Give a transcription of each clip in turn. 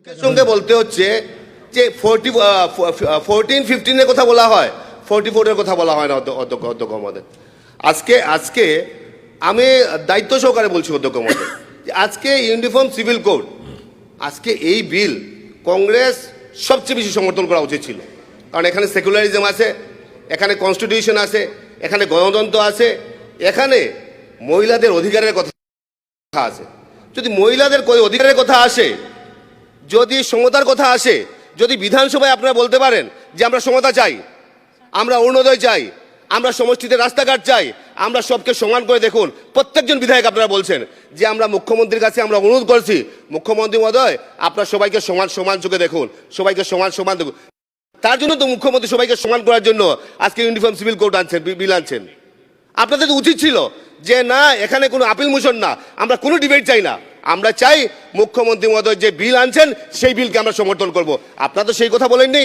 সঙ্গে বলতে হচ্ছে যে 14-15 এর কথা বলা হয়, 44 এর কথা বলা হয় না অধ্যক্ষ মহোদয়। আজকে আমি দায়িত্ব সহকারে বলছি অধ্যক্ষ মহোদয়, আজকে ইউনিফর্ম সিভিল কোড, আজকে এই বিল কংগ্রেস সবচেয়ে বেশি সমর্থন করা উচিত ছিল। কারণ এখানে সেকুলারিজম আছে, এখানে কনস্টিটিউশন আছে, এখানে গণতন্ত্র আছে, এখানে মহিলাদের অধিকারের কথা আছে। যদি মহিলাদের অধিকারের কথা আসে, যদি সমতার কথা আসে, যদি বিধানসভায় আপনারা বলতে পারেন যে আমরা সমতা চাই, আমরা অরুণোদয় চাই, আমরা সমষ্টিতে রাস্তাঘাট চাই, আমরা সবকে সমান করে দেখুন। প্রত্যেকজন বিধায়ক আপনারা বলছেন যে আমরা মুখ্যমন্ত্রীর কাছে আমরা অনুরোধ করছি, মুখ্যমন্ত্রী মহোদয় আপনারা সবাইকে সমান চোখে দেখুন, সবাইকে সমান দেখুন। তার জন্য তো মুখ্যমন্ত্রী সবাইকে সমান করার জন্য আজকে ইউনিফর্ম সিভিল কোড আনছেন, বিল আনছেন। আপনাদের তো উচিত ছিল যে না, এখানে কোনো আপিল মোশন না, আমরা কোনো ডিবেট চাই না, আমরা চাই মুখ্যমন্ত্রী মহোদয় যে বিল আনছেন সেই বিলকে আমরা সমর্থন করব। আপনারা তো সেই কথা বলেননি,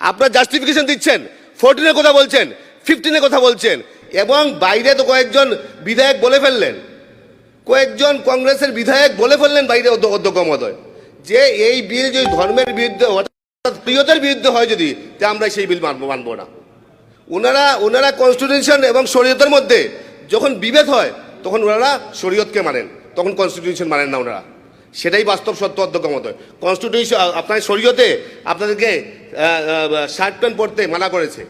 আপনারা জাস্টিফিকেশন দিচ্ছেন, 14 এর কথা বলছেন, 15 এর কথা বলছেন, এবং বাইরে তো কয়েকজন বিধায়ক বলে ফেললেন, কয়েকজন কংগ্রেসের বিধায়ক বলে ফেললেন বাইরে অধ্যক্ষ মহোদয়, যে এই বিল যদি ধর্মের বিরুদ্ধে অর্থাৎ প্রিয়তার বিরুদ্ধে হয় যদি, তা আমরা সেই বিল মানব না। ওনারা কনস্টিটিউশন এবং শরীয়তের মধ্যে যখন বিভেদ হয় তখন ওনারা শরীয়তকে মানেন, তখন কনস্টিটিউশন মানেন না ওনারা। সেটাই বাস্তব সত্য অধ্যক্ষ মহোদয়। কনস্টিটিউশন আপনার শরীয়তে আপনাদেরকে শার্ট প্যান্ট পরতে মানা করেছে,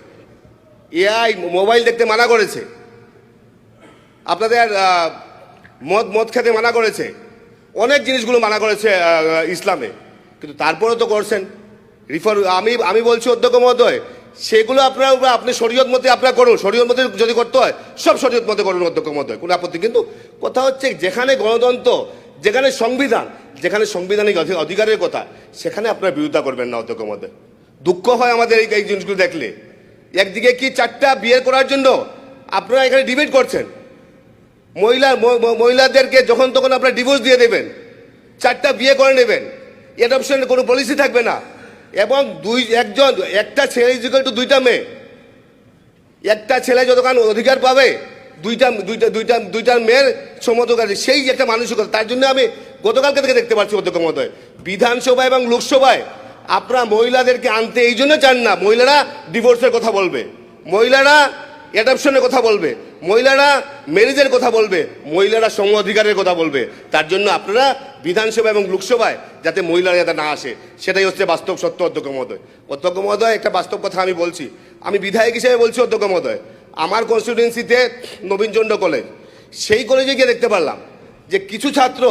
এআই মোবাইল দেখতে মানা করেছে, আপনাদের মদ খেতে মানা করেছে, অনেক জিনিসগুলো মানা করেছে ইসলামে, কিন্তু তারপরেও তো করছেন আমি বলছি অধ্যক্ষ মহোদয়, সেগুলো আপনি শরীয়ত মতে আপনারা করুন, শরীয়ত মতে যদি করতে হয় সব শরীয়ত মতে করুন অধ্যক্ষ মহোদয়, কোনো আপত্তি। কিন্তু কথা হচ্ছে যেখানে গণতন্ত্র, যেখানে সংবিধানিক অধিকারের কথা, সেখানে আপনারা বিরোধিতা করবেন না অধ্যক্ষ মহোদয়। দুঃখ হয় আমাদের এই জিনিসগুলো দেখলে। একদিকে কি 4টা বিয়ে করার জন্য আপনারা এখানে ডিবেট করছেন, মহিলাদেরকে যখন তখন আপনারা ডিভোর্স দিয়ে দেবেন, 4টা বিয়ে করে নেবেন, অ্যাডপশনের কোনো পলিসি থাকবে না, এবং একটা ছেলে ইকুয়াল টু 2টা মেয়ে, একটা ছেলে যতক্ষণ অধিকার পাবে দুইটা মেয়ের সমধিকার, সেই একটা মানসিকতা। তার জন্য আমি গতকালকে থেকে দেখতে পাচ্ছি অধ্যক্ষ মহোদয়, বিধানসভা এবং লোকসভায় আপনারা মহিলাদেরকে আনতে এই জন্য চান না, মহিলারা ডিভোর্সের কথা বলবে, মহিলারা অ্যাডপশনের কথা বলবে, মহিলারা ম্যারেজের কথা বলবে, মহিলারা সম অধিকারের কথা বলবে। তার জন্য আপনারা বিধানসভা এবং লোকসভায় যাতে মহিলারা যাতে না আসে, সেটাই হচ্ছে বাস্তব সত্য অধ্যক্ষ মহোদয়। অধ্যক্ষ মহোদয়, একটা বাস্তব কথা আমি বলছি, আমি বিধায়ক হিসেবে বলছি অধ্যক্ষ মহোদয়, আমার কনস্টিটিউয়েন্সিতে নবীনচন্দ্র কলেজ, সেই কলেজে গিয়ে দেখতে পারলাম যে কিছু ছাত্র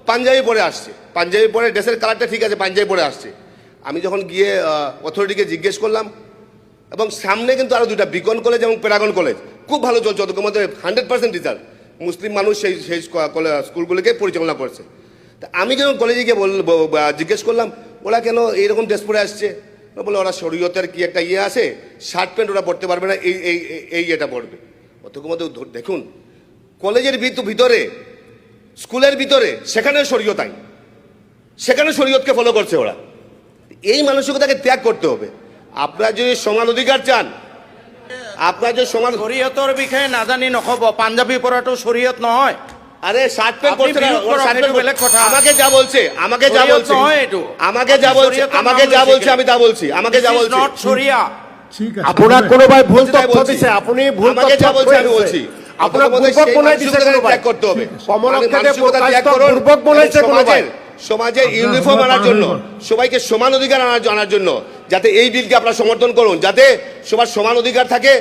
পাঞ্জাবি পরে আসছে, পাঞ্জাবি পরে, ড্রেসের কালারটা ঠিক আছে, পাঞ্জাবি পরে আসছে। আমি যখন গিয়ে অথরিটিকে জিজ্ঞেস করলাম, এবং সামনে কিন্তু আরও 2টা, বিকন কলেজ এবং প্যারাগন কলেজ, খুব ভালো চলছে অধ্যক্ষ মহোদয়, 100% রেজাল্ট, মুসলিম মানুষ সেই স্কুলগুলিকে পরিচালনা করছে। তা আমি যখন কলেজে গিয়ে জিজ্ঞেস করলাম ওরা কেন এইরকম ড্রেস পরে আসছে, বলে ওরা শরীয়তের কি একটা ইয়ে আছে, শার্ট প্যান্ট ওরা পরতে পারবে না, এই এটা পরবে। অধ্যক্ষ মহোদয় দেখুন, কলেজের ভিতরে, স্কুলের ভিতরে, সেখানে শরীয়ত আইন, সেখানে শরীয়তকে ফলো করছে ওরা। এই মানসিকতাকে ত্যাগ করতে হবে। আপনারা যদি সমান অধিকার চান, আপনার যে সমান শরীয়তৰ বিষয়ে নাজানি নহব, পাঞ্জাবী পৰাটো শরীয়ত নহয়। আরে শার্ট প্যান্ট পরছে না, বেলেগ কথা। আমাকে যা বলছে আমি তা বলছি, আমাকে যা বলছে শরিয়া। আপনার কোনোবাই ভুল তথ্য দিছে, আপনি ভুল তথ্য যা বলছে আমি বলছি, আপনার পূর্বক বনাই দিছে কোনোবাই, ত্যাগ করতে হবে। কমলক্ষেত্রে পূর্বক বনাইছে কোনোবাই। সমাজে ইউনিফর্ম আনার জন্য, সবাইকে সমান অধিকার আনার জন্য, যাতে এই বিলকে আপনারা সমর্থন করুন, যাতে সবার সমান অধিকার থাকে,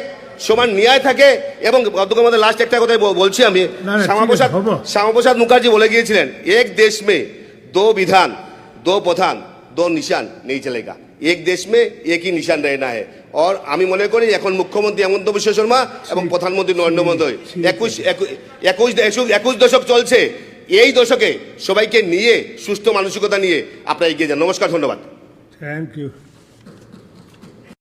সমান ন্যায় থাকে। এবং অধ্যক্ষ মহোদয়, লাস্ট একটা কথা বলছি আমি, শ্যামাপ্রসাদ মুখার্জি বলে গিয়েছিলেন, এক দেশ মে দো বিধান দো প্রধান দো নিশান নেই চলেগা, এক দেশ মে একই নিশান রহনা है। और আমি মনে করি এখন মুখ্যমন্ত্রী হেমন্ত বিশ্ব শর্মা এবং প্রধানমন্ত্রী নরেন্দ্র মোদী 21 দশক চলছে, এই দশকে সবাইকে নিয়ে, সুস্থ মানসিকতা নিয়ে আপনারা এগিয়ে যান। নমস্কার, ধন্যবাদ। Thank you.